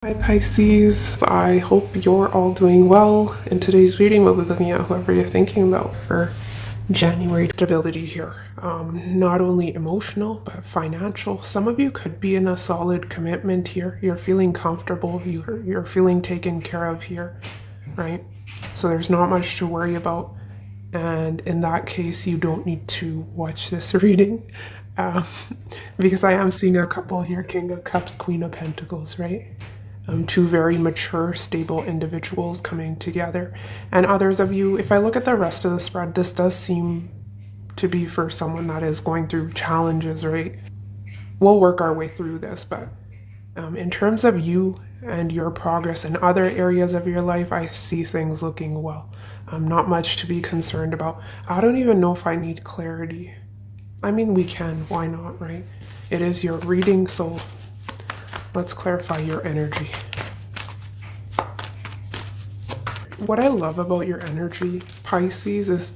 Hi Pisces, I hope you're all doing well. In today's reading, we'll be looking at whoever you're thinking about for January. Stability here, not only emotional but financial. Some of you could be in a solid commitment here. You're feeling comfortable, you're feeling taken care of here, right? So there's not much to worry about, and in that case you don't need to watch this reading, because I am seeing a couple here, King of Cups, Queen of Pentacles, right? Two very mature, stable individuals coming together. And others of you, if I look at the rest of the spread, this does seem to be for someone that is going through challenges, right? We'll work our way through this, but in terms of you and your progress in other areas of your life, I see things looking well. Not much to be concerned about. I don't even know if I need clarity. I mean, we can, why not, right? It is your reading, so let's clarify your energy. What I love about your energy, Pisces, is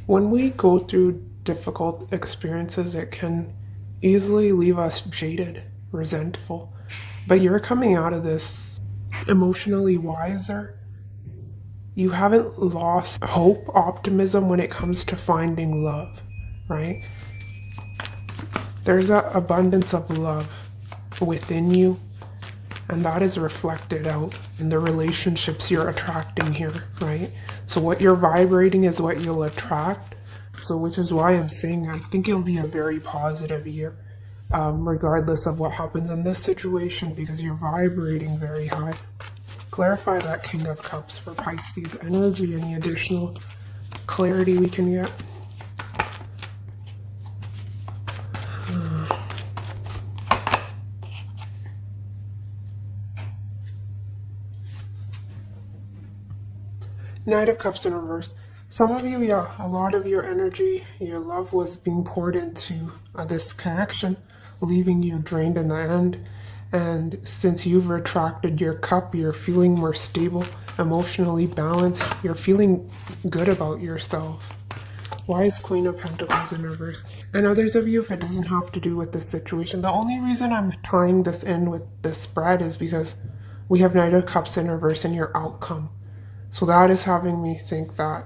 when we go through difficult experiences, it can easily leave us jaded, resentful. But you're coming out of this emotionally wiser. You haven't lost hope, optimism when it comes to finding love, right? There's an abundance of love within you, and that is reflected out in the relationships you're attracting here, right? So what you're vibrating is what you'll attract. So which is why I'm saying I think it'll be a very positive year, regardless of what happens in this situation, because you're vibrating very high. Clarify that King of Cups for Pisces energy. Any additional clarity we can get? Knight of Cups in reverse. Some of you, yeah, a lot of your energy, your love was being poured into this connection, leaving you drained in the end. And since you've retracted your cup, you're feeling more stable, emotionally balanced. You're feeling good about yourself. Why is Queen of Pentacles in reverse? And others of you, if it doesn't have to do with this situation, the only reason I'm tying this in with this spread is because we have Knight of Cups in reverse in your outcome. So that is having me think that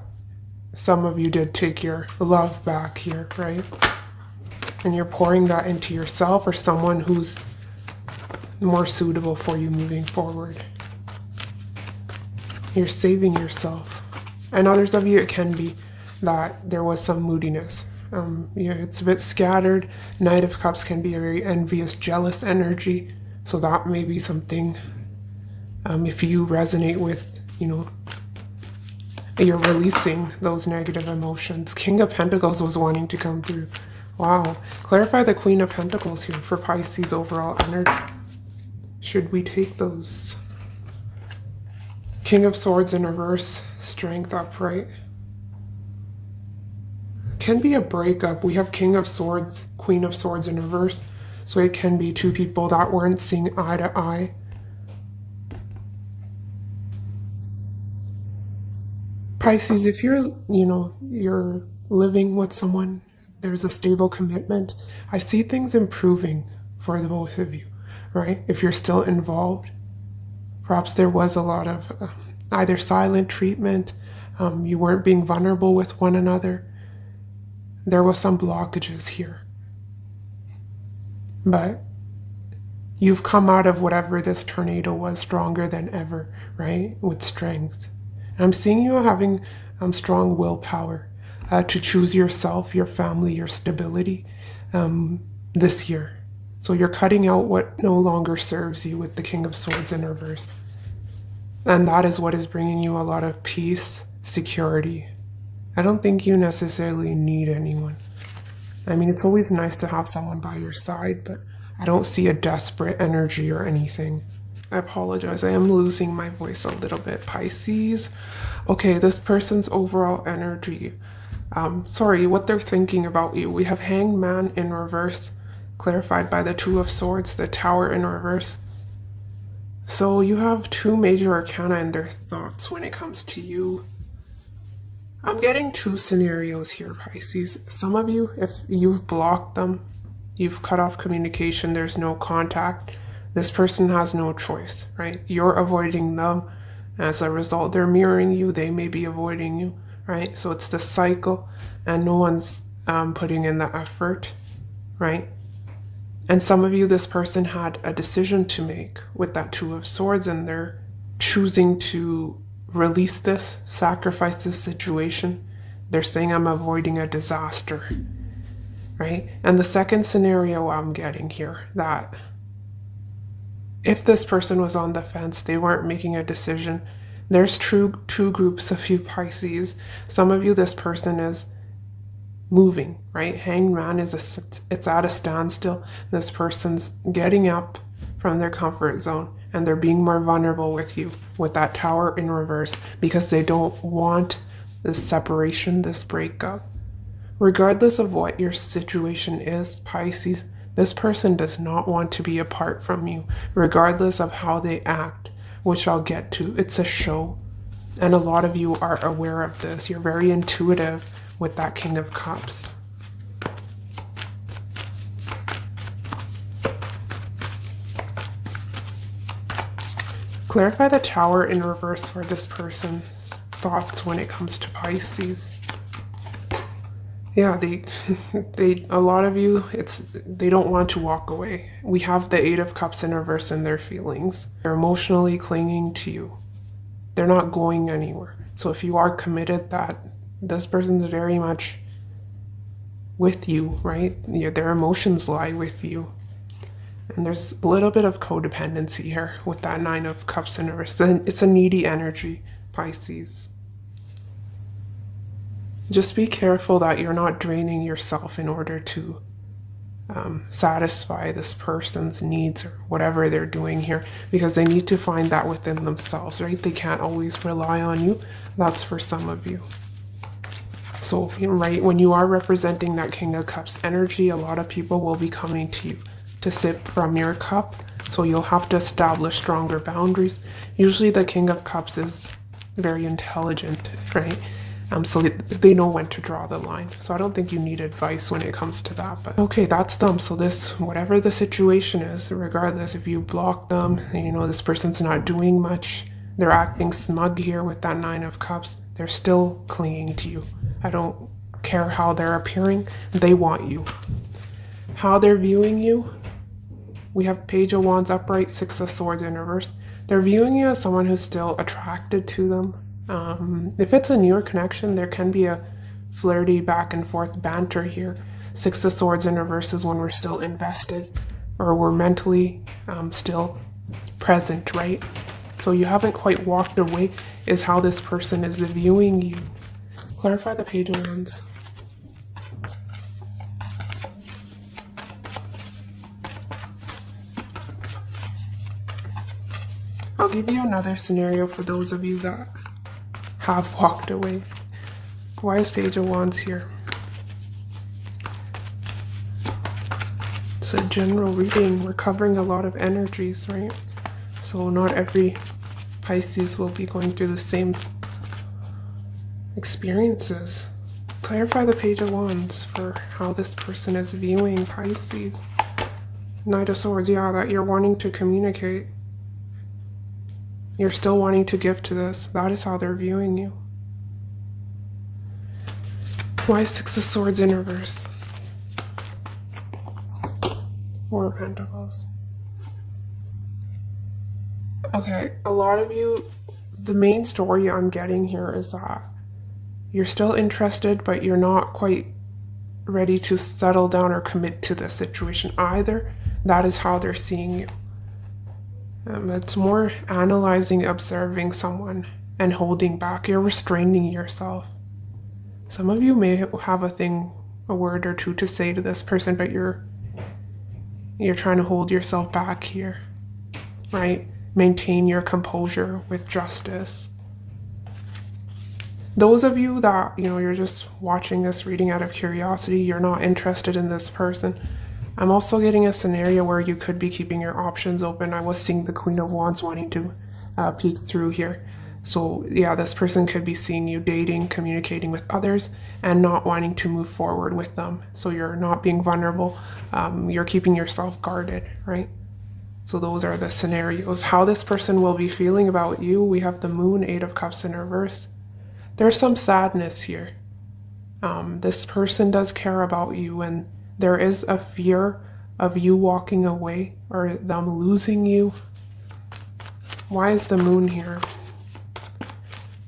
some of you did take your love back here, right? And you're pouring that into yourself or someone who's more suitable for you moving forward. You're saving yourself. And others of you, it can be that there was some moodiness. It's a bit scattered. Knight of Cups can be a very envious, jealous energy. So that may be something, if you resonate with, you're releasing those negative emotions. King of Pentacles was wanting to come through. Wow. Clarify the Queen of Pentacles here for Pisces overall energy. Should we take those? King of Swords in reverse, Strength upright. Can be a breakup. We have King of Swords, Queen of Swords in reverse. So it can be two people that weren't seeing eye to eye. Pisces, if you're living with someone, there's a stable commitment. I see things improving for the both of you, right? If you're still involved, perhaps there was a lot of either silent treatment, you weren't being vulnerable with one another. There was some blockages here. But you've come out of whatever this tornado was stronger than ever, right? With strength. I'm seeing you having strong willpower to choose yourself, your family, your stability this year. So you're cutting out what no longer serves you with the King of Swords in reverse. And that is what is bringing you a lot of peace, security. I don't think you necessarily need anyone. I mean, it's always nice to have someone by your side, but I don't see a desperate energy or anything. I apologize, I am losing my voice a little bit, Pisces. Okay, this person's overall energy. Sorry, what they're thinking about you. We have Hanged Man in reverse, clarified by the Two of Swords, the Tower in reverse. So you have two major arcana in their thoughts when it comes to you. I'm getting two scenarios here, Pisces. Some of you, if you've blocked them, you've cut off communication, there's no contact, This person has no choice, right? You're avoiding them. As a result, they're mirroring you. They may be avoiding you, right? So it's the cycle, and no one's putting in the effort, right? And some of you, this person had a decision to make with that Two of Swords, and they're choosing to release this, sacrifice this situation. They're saying, I'm avoiding a disaster, right? And the second scenario I'm getting here, that if this person was on the fence, they weren't making a decision. There's two groups of you Pisces. Some of you, this person is moving, right? Hanged Man is it's at a standstill. This person's getting up from their comfort zone, and they're being more vulnerable with you with that Tower in reverse, because they don't want this separation, this breakup. Regardless of what your situation is, Pisces, this person does not want to be apart from you, regardless of how they act, which I'll get to. It's a show, and a lot of you are aware of this. You're very intuitive with that King of Cups. Clarify the Tower in reverse for this person's thoughts when it comes to Pisces. Yeah, a lot of you, they don't want to walk away. We have the Eight of Cups in reverse in their feelings. They're emotionally clinging to you. They're not going anywhere. So if you are committed, that this person's very much with you, right? Yeah, their emotions lie with you. And there's a little bit of codependency here with that Nine of Cups in reverse. It's a needy energy, Pisces. Just be careful that you're not draining yourself in order to satisfy this person's needs or whatever they're doing here, because they need to find that within themselves, right? They can't always rely on you. That's for some of you. So, right, when you are representing that King of Cups energy, a lot of people will be coming to you to sip from your cup. So you'll have to establish stronger boundaries. Usually the King of Cups is very intelligent, right? So they know when to draw the line. So I don't think you need advice when it comes to that. But okay, that's them. So this, whatever the situation is, regardless if you block them, and this person's not doing much, they're acting smug here with that Nine of Cups, they're still clinging to you. I don't care how they're appearing, they want you. How they're viewing you, we have Page of Wands upright, Six of Swords in reverse. They're viewing you as someone who's still attracted to them. If it's a newer connection, there can be a flirty back and forth banter here. Six of Swords in reverse is when we're still invested, or we're mentally still present, right? So you haven't quite walked away, is how this person is viewing you. Clarify the Page of Wands. I'll give you another scenario for those of you that have walked away. Why is Page of Wands here? It's a general reading. We're covering a lot of energies, right? So not every Pisces will be going through the same experiences. Clarify the Page of Wands for how this person is viewing Pisces. Knight of Swords, yeah, that you're wanting to communicate. You're still wanting to give to this. That is how they're viewing you. Why Six of Swords in reverse? Four of Pentacles. Okay, a lot of you, the main story I'm getting here is that you're still interested, but you're not quite ready to settle down or commit to the situation either. That is how they're seeing you. It's more analyzing, observing someone, and holding back. You're restraining yourself. Some of you may have a word or two to say to this person, but you're trying to hold yourself back here, right? Maintain your composure with justice. Those of you that, you're just watching this reading out of curiosity, you're not interested in this person. I'm also getting a scenario where you could be keeping your options open. I was seeing the Queen of Wands wanting to peek through here. So yeah, this person could be seeing you dating, communicating with others, and not wanting to move forward with them. So you're not being vulnerable. You're keeping yourself guarded, right? So those are the scenarios. How this person will be feeling about you. We have the Moon, Eight of Cups in reverse. There's some sadness here. This person does care about you, and there is a fear of you walking away or them losing you. Why is the Moon here?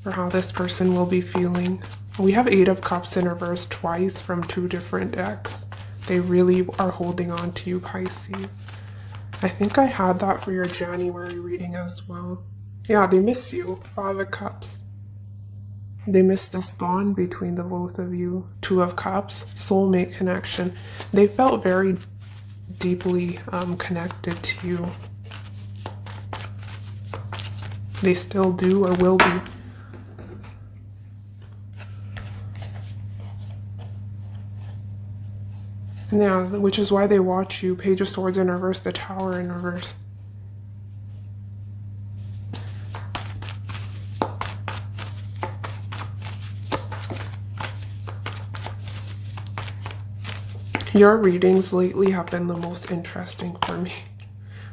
For how this person will be feeling. We have Eight of Cups in reverse twice from two different decks. They really are holding on to you, Pisces. I think I had that for your January reading as well. Yeah, they miss you. Five of Cups. They miss this bond between the both of you. Two of Cups, soulmate connection. They felt very deeply connected to you. They still do or will be. Yeah, which is why they watch you. Page of Swords in reverse, the Tower in reverse. Your readings lately have been the most interesting for me.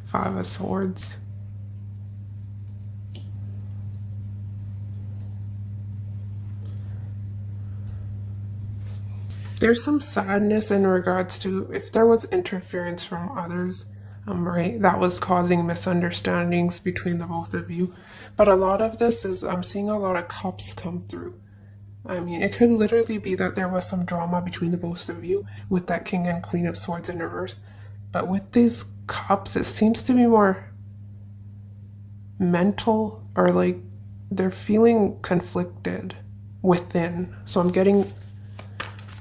Five of Swords. There's some sadness in regards to if there was interference from others, right, that was causing misunderstandings between the both of you. But a lot of this is, I'm seeing a lot of cups come through. I mean, it could literally be that there was some drama between the both of you with that King and Queen of Swords in reverse. But with these cups, it seems to be more mental, or like they're feeling conflicted within. So I'm getting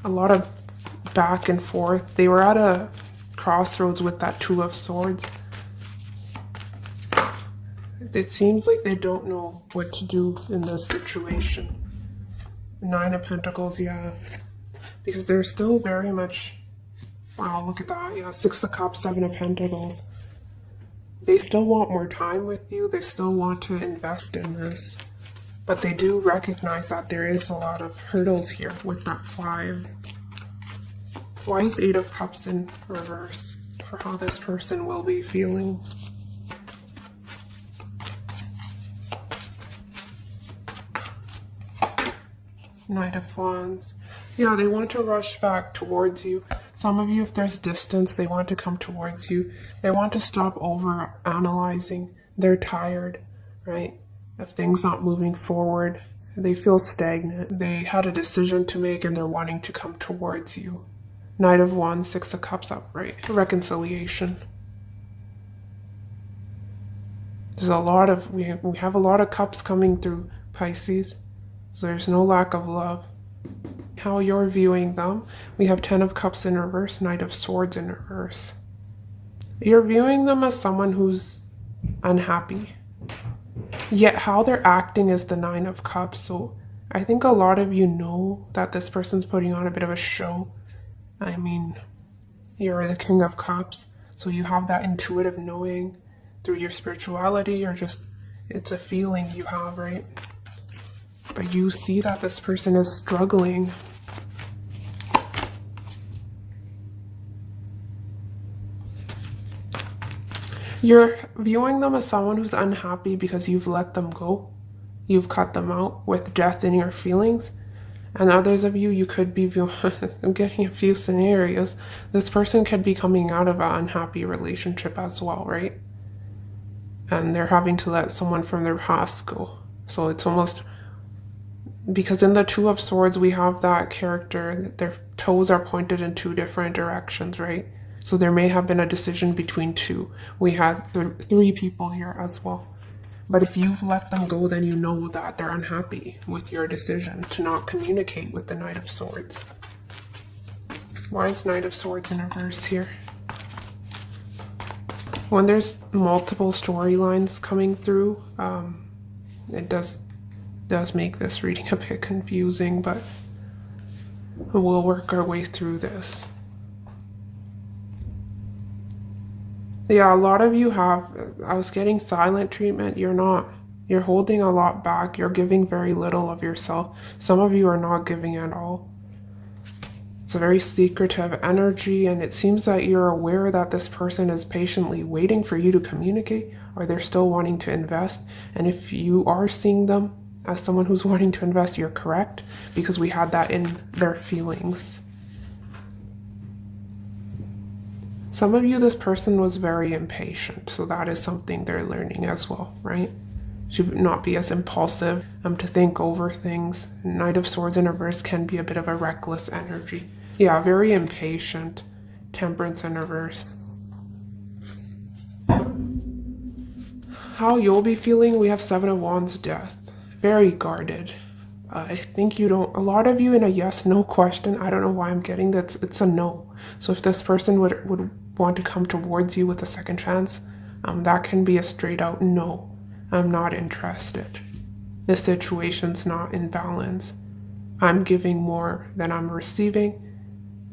a lot of back and forth. They were at a crossroads with that Two of Swords. It seems like they don't know what to do in this situation. Nine of Pentacles, yeah. Because they're still very much... Wow, look at that. Yeah, Six of Cups, Seven of Pentacles. They still want more time with you. They still want to invest in this. But they do recognize that there is a lot of hurdles here with that Five. Why is Eight of Cups in reverse? For how this person will be feeling. Knight of Wands. Yeah, they want to rush back towards you. Some of you, if there's distance, they want to come towards you. They want to stop over analyzing. They're tired, right? If things aren't moving forward, they feel stagnant. They had a decision to make and they're wanting to come towards you. Knight of Wands, Six of Cups upright. Reconciliation. There's a lot of, we have a lot of cups coming through, Pisces. So there's no lack of love. How you're viewing them. We have Ten of Cups in reverse, Knight of Swords in reverse. You're viewing them as someone who's unhappy. Yet how they're acting is the Nine of Cups. So I think a lot of you know that this person's putting on a bit of a show. I mean, you're the King of Cups. So you have that intuitive knowing through your spirituality, or just, it's a feeling you have, right? But you see that this person is struggling. You're viewing them as someone who's unhappy because you've let them go. You've cut them out with death in your feelings. And others of you, you could be viewing, I'm getting a few scenarios. This person could be coming out of an unhappy relationship as well, right? And they're having to let someone from their past go. So it's almost... Because in the Two of Swords, we have that character that their toes are pointed in two different directions, right? So there may have been a decision between two. We had three people here as well. But if you've let them go, then you know that they're unhappy with your decision to not communicate with the Knight of Swords. Why is Knight of Swords in reverse here? When there's multiple storylines coming through, it does make this reading a bit confusing, but we'll work our way through this. Yeah, a lot of you have, I was getting silent treatment. You're not. You're holding a lot back. You're giving very little of yourself. Some of you are not giving at all. It's a very secretive energy, and it seems that you're aware that this person is patiently waiting for you to communicate, or they're still wanting to invest. And if you are seeing them as someone who's wanting to invest, you're correct, because we had that in their feelings. Some of you, this person was very impatient, so that is something they're learning as well, right? To not be as impulsive, to think over things. Knight of Swords in reverse can be a bit of a reckless energy. Yeah, very impatient. Temperance in reverse. How you'll be feeling, we have Seven of Wands, Death. Very guarded. I think you don't, a lot of you in a yes, no question, I don't know why I'm getting that, it's a no. So if this person would want to come towards you with a second chance, that can be a straight out no. I'm not interested. The situation's not in balance. I'm giving more than I'm receiving.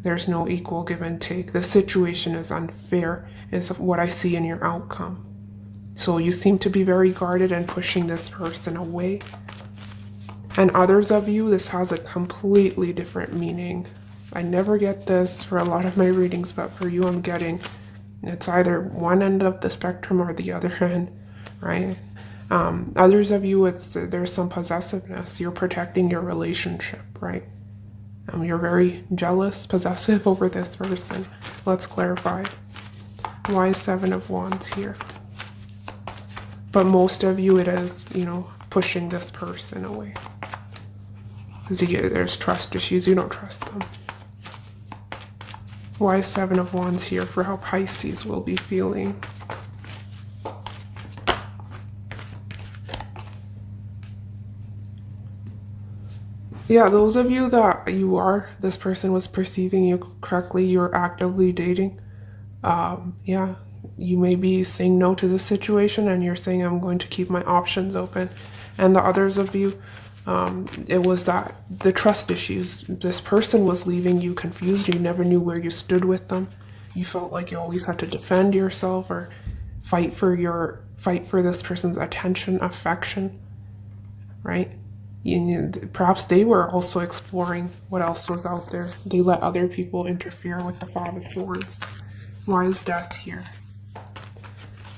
There's no equal give and take. The situation is unfair, is what I see in your outcome. So you seem to be very guarded and pushing this person away. And others of you, this has a completely different meaning. I never get this for a lot of my readings, but for you I'm getting it's either one end of the spectrum or the other end, right? Others of you, there's some possessiveness. You're protecting your relationship, right? You're very jealous, possessive over this person. Let's clarify. Why is Seven of Wands here? But most of you, it is, pushing this person away. There's trust issues. You don't trust them. Why is Seven of Wands here for how Pisces will be feeling? Yeah, those of you that this person was perceiving you correctly, you're actively dating. Yeah, you may be saying no to this situation and you're saying, I'm going to keep my options open. And the others of you, it was that the trust issues. This person was leaving you confused. You never knew where you stood with them. You felt like you always had to defend yourself or fight for this person's attention, affection, right? Perhaps they were also exploring what else was out there. They let other people interfere with the Five of Swords. Why is Death here?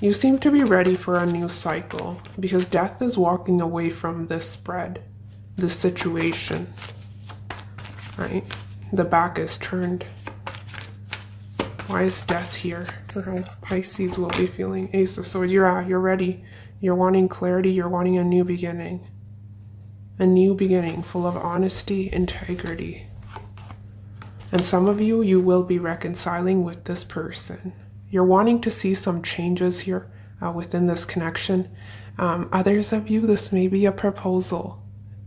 You seem to be ready for a new cycle because Death is walking away from this spread, this situation, right? The back is turned. Why is Death here for how Pisces will be feeling? Ace of Swords, you're ready. You're wanting clarity. You're wanting a new beginning. A new beginning full of honesty, integrity. And some of you, you will be reconciling with this person. You're wanting to see some changes here within this connection. Others of you, this may be a proposal,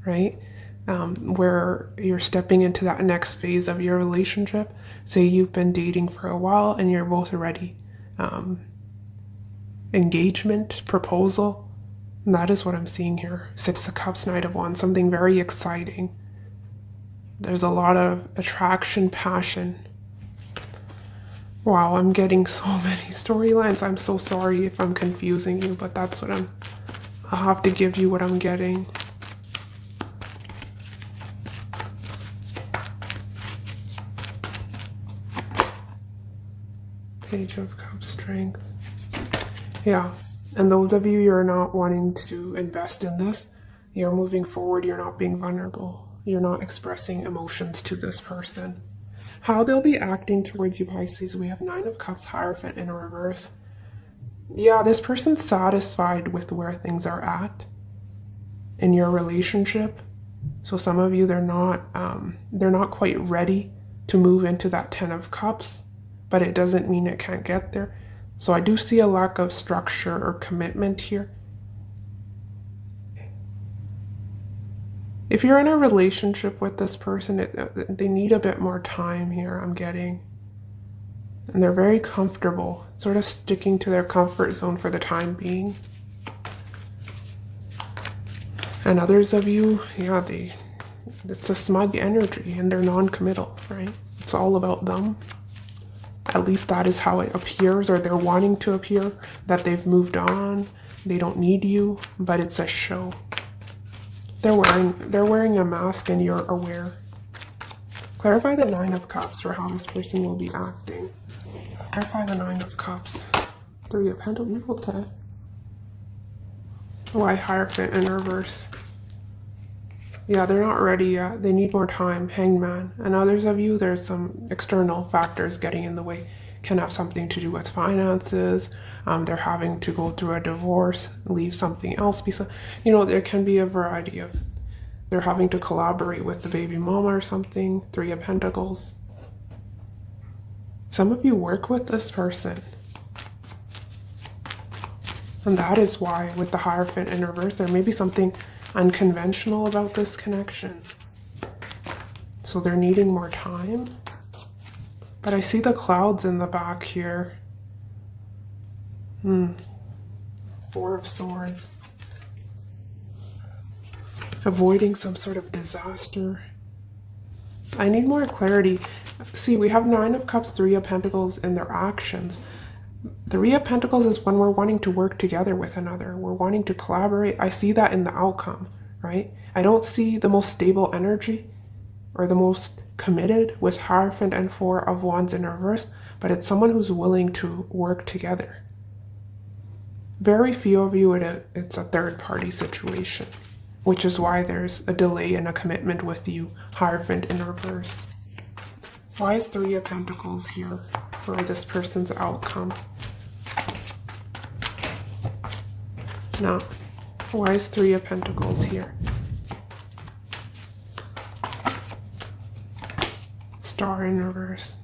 right? Where you're stepping into that next phase of your relationship. Say you've been dating for a while and you're both ready. Engagement, proposal. And that is what I'm seeing here. Six of Cups, Knight of Wands, something very exciting. There's a lot of attraction, passion. Wow, I'm getting so many storylines. I'm so sorry if I'm confusing you, but that's what I'll have to give you what I'm getting. Page of Cups, Strength. Yeah. And those of you, you're not wanting to invest in this. You're moving forward. You're not being vulnerable. You're not expressing emotions to this person. How they'll be acting towards you, Pisces. We have Nine of Cups, Hierophant in reverse. Yeah, this person's satisfied with where things are at in your relationship. So some of you, they're not quite ready to move into that Ten of Cups, but it doesn't mean it can't get there. So I do see a lack of structure or commitment here. If you're in a relationship with this person, they need a bit more time here, I'm getting. And they're very comfortable, sort of sticking to their comfort zone for the time being. And others of you, yeah, it's a smug energy and they're non-committal, right? It's all about them. At least that is how it appears, or they're wanting to appear, that they've moved on, they don't need you, but it's a show. They're wearing a mask and you're aware. Clarify the Nine of Cups for how this person will be acting. Clarify the Nine of Cups. Three of Pentacles. Okay. Why Hierophant in reverse? Yeah, they're not ready yet. They need more time. Hangman. And others of you, there's some external factors getting in the way. Can have something to do with finances. They're having to go through a divorce, leave something else. You know, there can be a variety of... They're having to collaborate with the baby mama or something. Three of Pentacles. Some of you work with this person. And that is why, with the Hierophant in reverse, there may be something unconventional about this connection. So they're needing more time. But I see the clouds in the back here. Four of Swords. Avoiding some sort of disaster. I need more clarity. See, we have Nine of Cups, Three of Pentacles in their actions. Three of Pentacles is when we're wanting to work together with another. We're wanting to collaborate. I see that in the outcome, right? I don't see the most stable energy or the most committed with Hierophant and Four of Wands in reverse, but it's someone who's willing to work together. Very few of you, it's a third-party situation, which is why there's a delay in a commitment with you, Hierophant in reverse. Why is Three of Pentacles here for this person's outcome? Now, why is Three of Pentacles here? Star in reverse.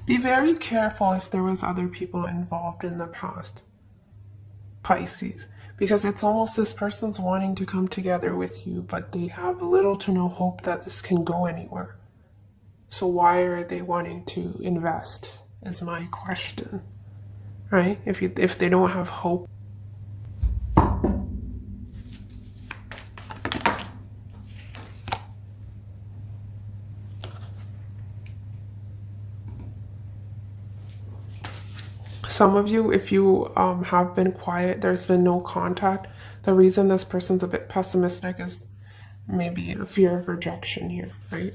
Be very careful if there was other people involved in the past, Pisces, because it's almost this person's wanting to come together with you, but they have little to no hope that this can go anywhere. So why are they wanting to invest, is my question, right? If they don't have hope. Some of you, if you have been quiet, there's been no contact. The reason this person's a bit pessimistic is maybe a fear of rejection here, right?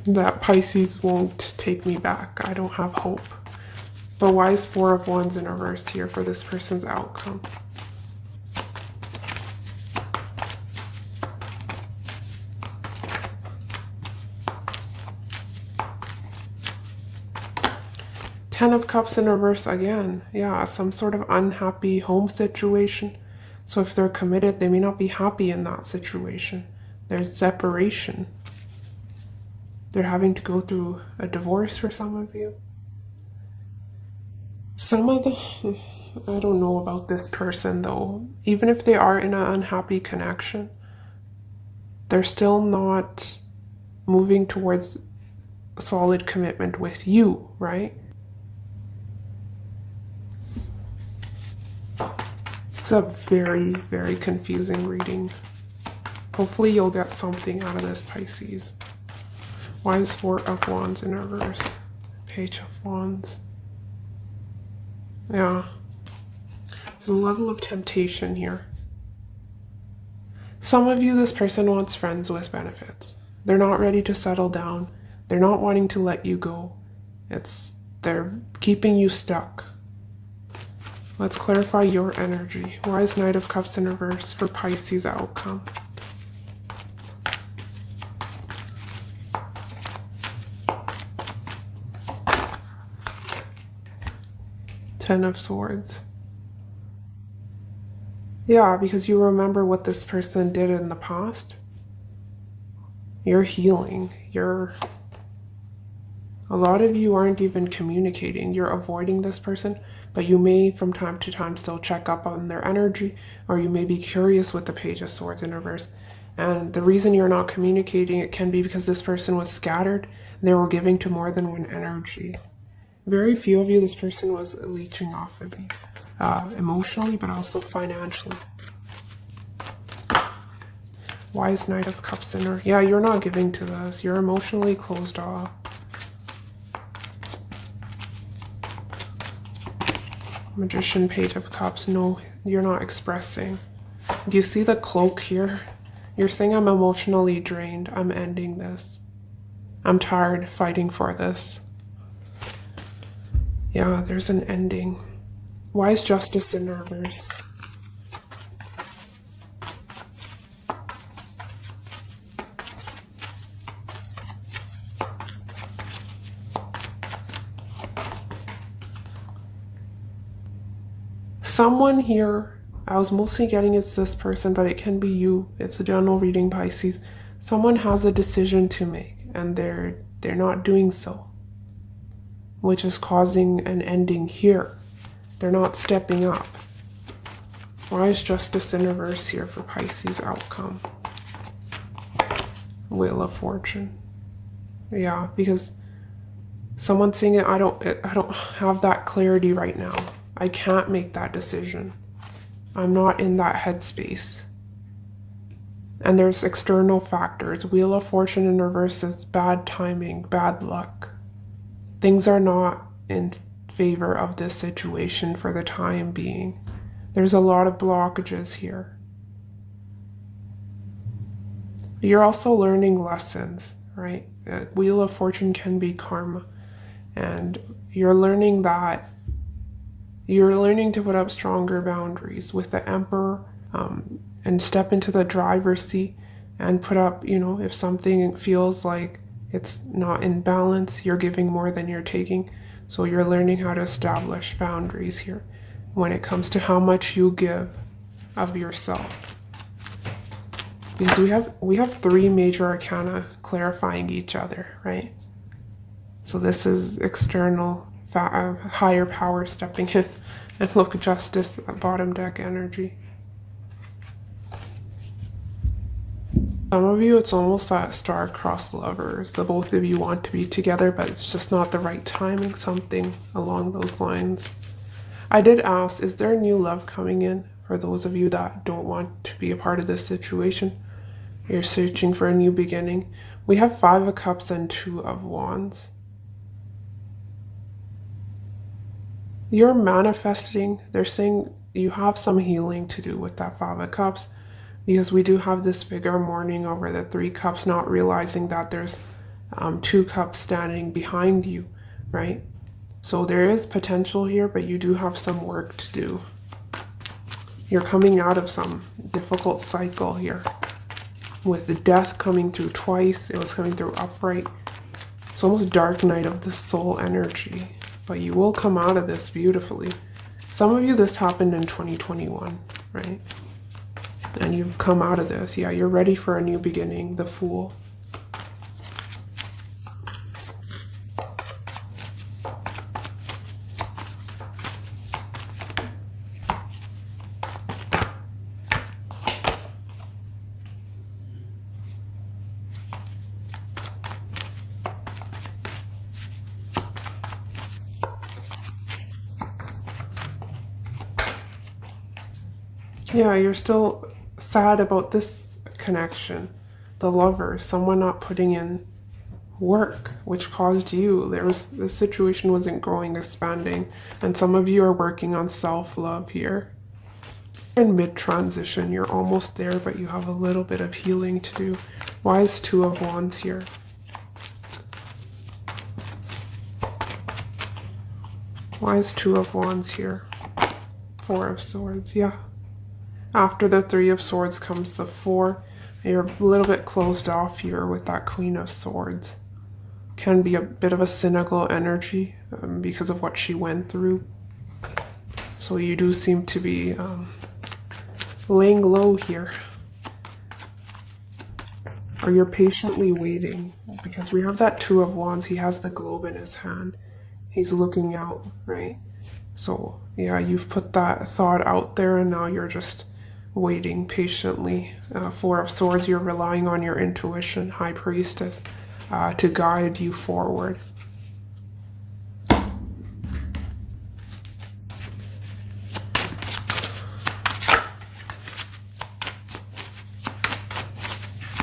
That Pisces won't take me back. I don't have hope. But why is Four of Wands in reverse here for this person's outcome? Ten of Cups in reverse again. Yeah, some sort of unhappy home situation. So if they're committed, they may not be happy in that situation. There's separation. They're having to go through a divorce for some of you. Some of the... I don't know about this person though. Even if they are in an unhappy connection, they're still not moving towards a solid commitment with you, right? It's a very, very confusing reading. Hopefully you'll get something out of this, Pisces. Why is Four of Wands in reverse? Page of Wands. Yeah. There's a level of temptation here. Some of you, this person wants friends with benefits. They're not ready to settle down. They're not wanting to let you go. They're keeping you stuck. Let's clarify your energy. Why is Knight of Cups in reverse for Pisces outcome? Ten of Swords. Yeah, because you remember what this person did in the past. You're healing. A lot of you aren't even communicating. You're avoiding this person, but you may from time to time still check up on their energy, or you may be curious with the Page of Swords in reverse. And the reason you're not communicating, it can be because this person was scattered. They were giving to more than one energy. Very few of you, this person was leeching off of you, emotionally, but also financially. Why is Knight of Cups in her? Yeah, you're not giving to this. You're emotionally closed off. Magician, Page of Cups. No, you're not expressing. Do you see the cloak here? You're saying, I'm emotionally drained. I'm ending this. I'm tired fighting for this. Yeah, there's an ending. Why is Justice in reverse? Someone here, I was mostly getting it's this person, but it can be you. It's a general reading, Pisces. Someone has a decision to make, and they're not doing so, which is causing an ending here. They're not stepping up. Why is Justice in reverse here for Pisces outcome? Wheel of Fortune. Yeah, because someone's saying I don't have that clarity right now. I can't make that decision. I'm not in that headspace. And there's external factors. Wheel of Fortune in reverse is bad timing, bad luck. Things are not in favor of this situation for the time being. There's a lot of blockages here. You're also learning lessons, right? Wheel of Fortune can be karma. And you're learning that you're learning to put up stronger boundaries with the Emperor, and step into the driver's seat and put up, if something feels like it's not in balance, you're giving more than you're taking. So you're learning how to establish boundaries here when it comes to how much you give of yourself. Because we have three major arcana clarifying each other, right? So this is external, higher power stepping in. And look, Justice, bottom deck energy. Some of you, it's almost that star-crossed lovers. The both of you want to be together, but it's just not the right timing, something along those lines. I did ask, is there new love coming in for those of you that don't want to be a part of this situation? You're searching for a new beginning. We have 5 of Cups and 2 of Wands. You're manifesting. They're saying you have some healing to do with that 5 of Cups, because we do have this figure mourning over the 3 Cups, not realizing that there's 2 Cups standing behind you, right? So there is potential here, but you do have some work to do. You're coming out of some difficult cycle here. With the death coming through twice, it was coming through upright. It's almost dark night of the soul energy. But you will come out of this beautifully. Some of you, this happened in 2021, right? And you've come out of this. Yeah, you're ready for a new beginning, the Fool. Yeah, you're still sad about this connection. The lover, someone not putting in work, which caused you. The situation wasn't growing, expanding, and some of you are working on self-love here. In mid-transition, you're almost there, but you have a little bit of healing to do. Why is 2 of Wands here? Why is 2 of Wands here? 4 of Swords, yeah. After the 3 of Swords comes the 4. You're a little bit closed off here with that Queen of Swords. Can be a bit of a cynical energy because of what she went through. So you do seem to be laying low here. Or you're patiently waiting, because we have that 2 of Wands. He has the globe in his hand. He's looking out, right? So yeah, you've put that thought out there, and now you're just waiting patiently. 4 of Swords, you're relying on your intuition, High Priestess, to guide you forward.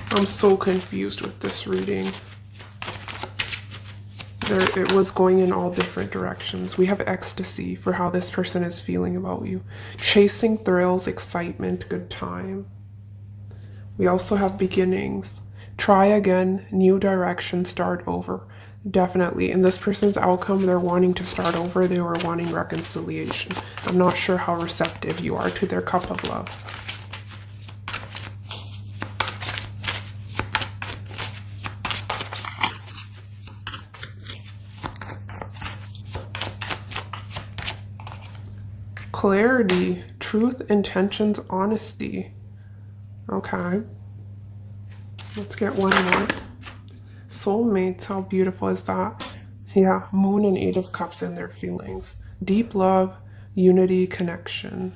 I'm so confused with this reading. It was going in all different directions. We have ecstasy for how this person is feeling about you. Chasing thrills, excitement, good time. We also have beginnings. Try again, new direction, start over. Definitely. In this person's outcome, they're wanting to start over. They were wanting reconciliation. I'm not sure how receptive you are to their cup of love. Clarity, truth, intentions, honesty. Okay. Let's get one more. Soulmates, how beautiful is that? Yeah, Moon and Eight of Cups in their feelings. Deep love, unity, connection.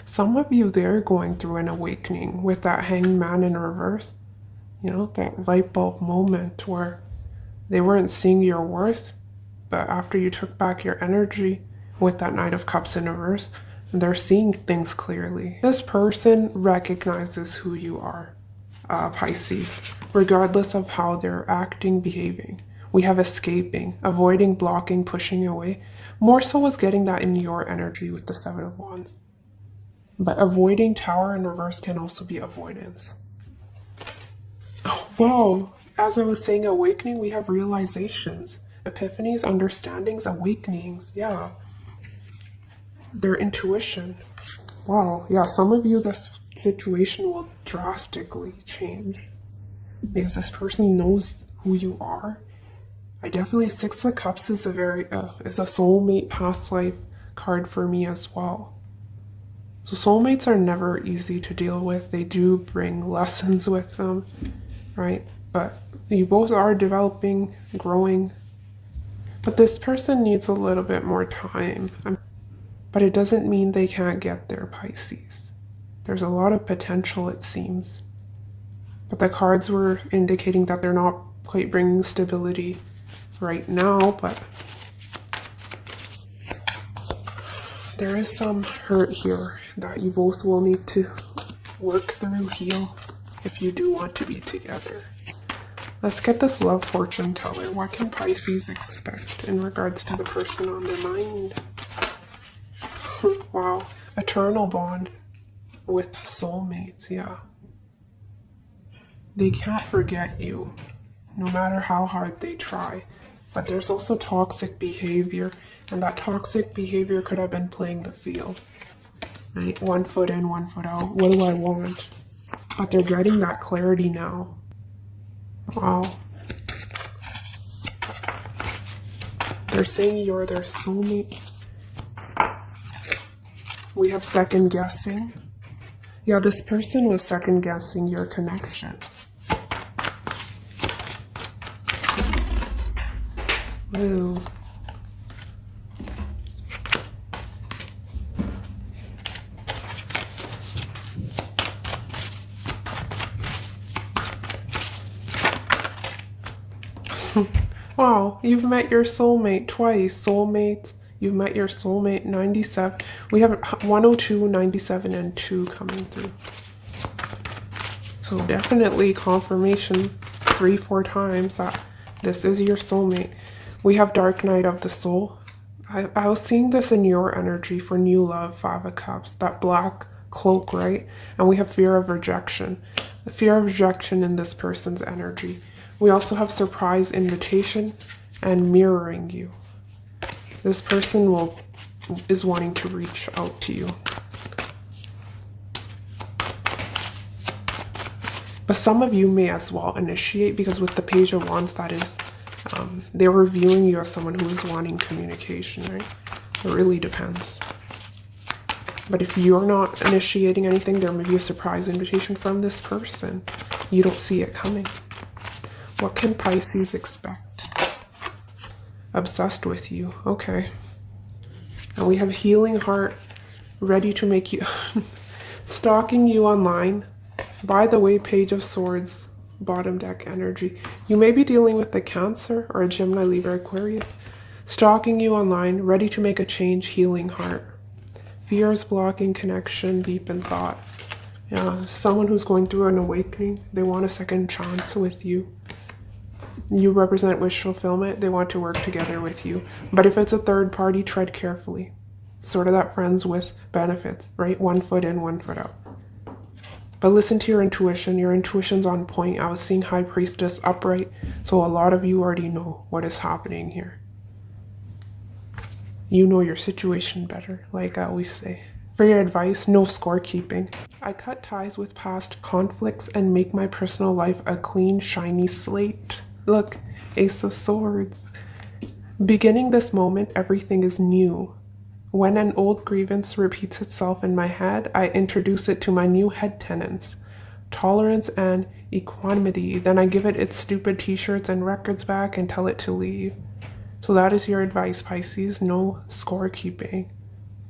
Some of you, they're going through an awakening with that Hanged Man in reverse. You know, that light bulb moment where they weren't seeing your worth, but after you took back your energy with that Knight of Cups in reverse, they're seeing things clearly. This person recognizes who you are, Pisces, regardless of how they're acting, behaving. We have escaping, avoiding, blocking, pushing away. More so was getting that in your energy with the Seven of Wands. But avoiding Tower in reverse can also be avoidance. Oh, wow. As I was saying, awakening, we have realizations, epiphanies, understandings, awakenings. Yeah. Their intuition. Wow. Yeah, some of you, this situation will drastically change because this person knows who you are. I definitely, Six of Cups is a soulmate past life card for me as well. So soulmates are never easy to deal with. They do bring lessons with them, right? But you both are developing, growing. But this person needs a little bit more time. But it doesn't mean they can't get there, Pisces. There's a lot of potential, it seems. But the cards were indicating that they're not quite bringing stability right now, but there is some hurt here that you both will need to work through, heal, if you do want to be together. Let's get this love fortune teller. What can Pisces expect in regards to the person on their mind? Wow, eternal bond with soulmates, yeah. They can't forget you, no matter how hard they try. But there's also toxic behavior, and that toxic behavior could have been playing the field. Right? 1 foot in, 1 foot out. What do I want? But they're getting that clarity now. Wow. They're saying you're their soulmate. We have second guessing. Yeah, this person was second guessing your connection. Ooh. Wow, you've met your soulmate twice. Soulmates, you've met your soulmate. 97. We have 102, 97, and 2 coming through. So definitely confirmation 3-4 times that this is your soulmate. We have Dark Night of the Soul. I was seeing this in your energy for new love, 5 of Cups, that black cloak, right? And we have fear of rejection. The fear of rejection in this person's energy. We also have surprise invitation and mirroring you. This person is wanting to reach out to you. But some of you may as well initiate, because with the Page of Wands, that is, they were viewing you as someone who is wanting communication, right? It really depends. But if you're not initiating anything, there may be a surprise invitation from this person. You don't see it coming. What can Pisces expect? Obsessed with you. Okay. And we have healing heart, ready to make you... stalking you online. By the way, Page of Swords, bottom deck energy. You may be dealing with a Cancer or a Gemini, Libra, Aquarius. Stalking you online, ready to make a change, healing heart. Fears blocking connection, deep in thought. Yeah, someone who's going through an awakening. They want a second chance with you. You represent wish fulfillment. They want to work together with you. But if it's a third party, tread carefully. Sort of that friends with benefits, right? 1 foot in, 1 foot out. But listen to your intuition. Your intuition's on point. I was seeing High Priestess upright. So a lot of you already know what is happening here. You know your situation better, like I always say. For your advice, no scorekeeping. I cut ties with past conflicts and make my personal life a clean, shiny slate. Look, Ace of Swords. Beginning this moment, everything is new. When an old grievance repeats itself in my head, I introduce it to my new head tenants. Tolerance and equanimity. Then I give it its stupid t-shirts and records back and tell it to leave. So that is your advice, Pisces. No scorekeeping.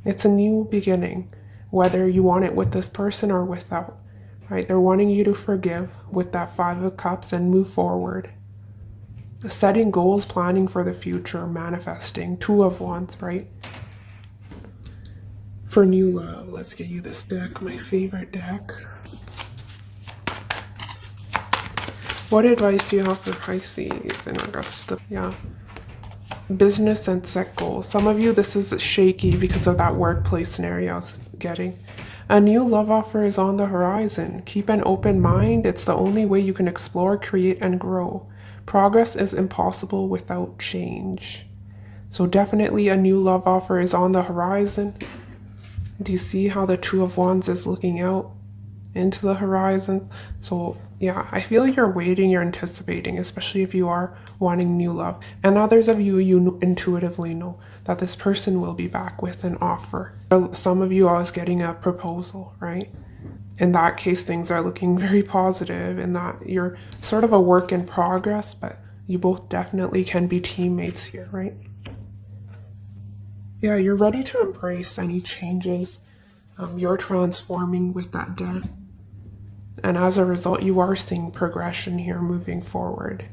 It's a new beginning, whether you want it with this person or without. Right? They're wanting you to forgive with that 5 of Cups and move forward. Setting goals, planning for the future, manifesting. 2 of Wands, right? For new love, let's get you this deck, my favorite deck. What advice do you have for Pisces in regards to business and set goals? Some of you, this is shaky because of that workplace scenario I was getting. A new love offer is on the horizon. Keep an open mind. It's the only way you can explore, create, and grow. Progress is impossible without change. So definitely a new love offer is on the horizon. Do you see how the 2 of Wands is looking out into the horizon? So yeah, I feel you're waiting, you're anticipating, especially if you are wanting new love. And others of you, you intuitively know that this person will be back with an offer. Some of you, I was getting a proposal, right? In that case, things are looking very positive in that you're sort of a work in progress, but you both definitely can be teammates here, right? Yeah, you're ready to embrace any changes. You're transforming with that death. And as a result, you are seeing progression here moving forward.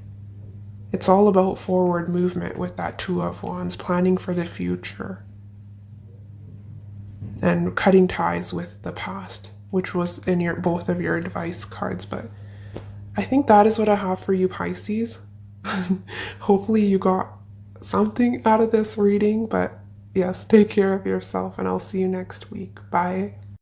It's all about forward movement with that 2 of Wands, planning for the future. And cutting ties with the past, which was in both of your advice cards. But I think that is what I have for you, Pisces. Hopefully you got something out of this reading, but yes, take care of yourself and I'll see you next week. Bye.